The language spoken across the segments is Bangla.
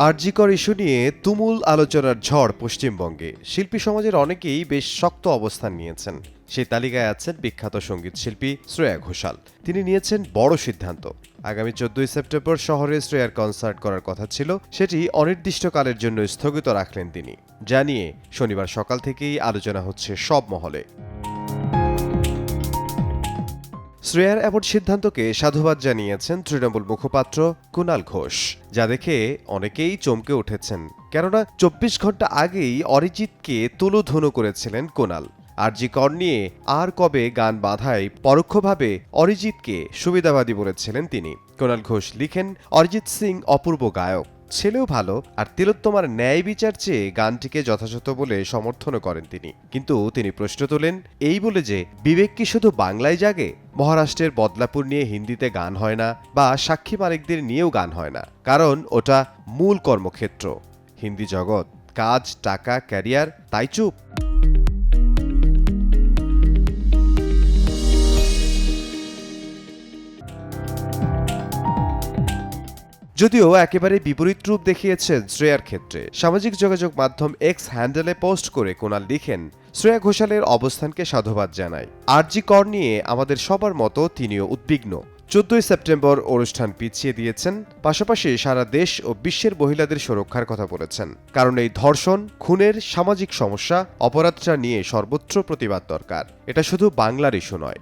আরজিকর ইস্যু নিয়ে তুমুল আলোচনার ঝড় পশ্চিমবঙ্গে। শিল্পী সমাজের অনেকেই বেশ শক্ত অবস্থান নিয়েছেন। সেই তালিকায় আছেন বিখ্যাত সঙ্গীত শিল্পী শ্রেয়া ঘোষাল। তিনি নিয়েছেন বড় সিদ্ধান্ত। আগামী 14 সেপ্টেম্বর শহরে শ্রেয়ার কনসার্ট করার কথা ছিল, সেটি অনির্দিষ্টকালের জন্য স্থগিত রাখলেন তিনি। জানিয়ে শনিবার সকাল থেকেই আলোচনা হচ্ছে সব মহলে। শ্রেয়ার এমন সিদ্ধান্তকে সাধুবাদ জানিয়েছেন তৃণমূল মুখপাত্র কুণাল ঘোষ, যা দেখে অনেকেই চমকে উঠেছেন। কেননা 24 ঘন্টা আগেই অরিজিৎকে তুলোধুনো করেছিলেন কুণাল। আরজি কর নিয়ে আর কবে গান বাঁধায় পরোক্ষভাবে অরিজিৎকে সুবিধাবাদী বলেছিলেন তিনি। কুণাল ঘোষ লিখেন, অরিজিৎ সিং অপূর্ব গায়ক, ছেলেও ভালো, আর তিলোত্তমার ন্যায় বিচার চেয়ে গানটিকে যথাযথ বলে সমর্থনও করেন তিনি। কিন্তু তিনি প্রশ্ন তোলেন, এই বলে যে বিবেক কি শুধু বাংলায় জাগে? মহারাষ্ট্রের বদলাপুর নিয়ে হিন্দিতে গান হয় না, বা সাক্ষী মালিকদের নিয়েও গান হয় না, কারণ ওটা মূল কর্মক্ষেত্র। হিন্দি জগৎ, কাজ, টাকা, ক্যারিয়ার, তাই চুপ। যদিও একেবারে বিপরীত রূপ দেখিয়েছেন শ্রেয়ার ক্ষেত্রে। সামাজিক যোগাযোগ মাধ্যম এক্স হ্যান্ডেলে পোস্ট করে কুণাল লিখেন, শ্রেয়া ঘোষালের অবস্থানকে সাধুবাদ জানাই। আরজি কর নিয়ে আমাদের সবার মতো তিনিও উদ্বিগ্ন। 14 সেপ্টেম্বর অনুষ্ঠান পিছিয়ে দিয়েছেন, পাশাপাশি সারা দেশ ও বিশ্বের মহিলাদের সুরক্ষার কথা বলেছেন। কারণ এই ধর্ষণ, খুনের সামাজিক সমস্যা, অপরাধটা নিয়ে সর্বত্র প্রতিবাদ দরকার। এটা শুধু বাংলার ইস্যু নয়।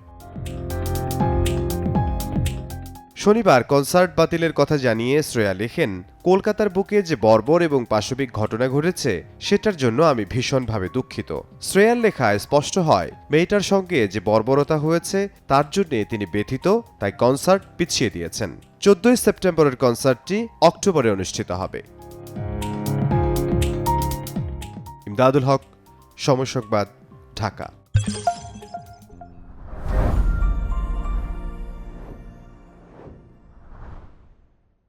শনিবার কনসার্ট বাতিলের কথা জানিয়ে শ্রেয়া লেখেন, কলকাতার বুকে যে বর্বর এবং পাশবিক ঘটনা ঘটেছে সেটার জন্য আমি ভীষণভাবে দুঃখিত। শ্রেয়ার লেখায় স্পষ্ট হয়, মেয়েটার সঙ্গে যে বর্বরতা হয়েছে তার জন্য তিনি ব্যথিত, তাই কনসার্ট পিছিয়ে দিয়েছেন। 14 সেপ্টেম্বরের কনসার্টটি অক্টোবরে অনুষ্ঠিত হবে। ইমদাদুল হক, সময় সংবাদ, ঢাকা।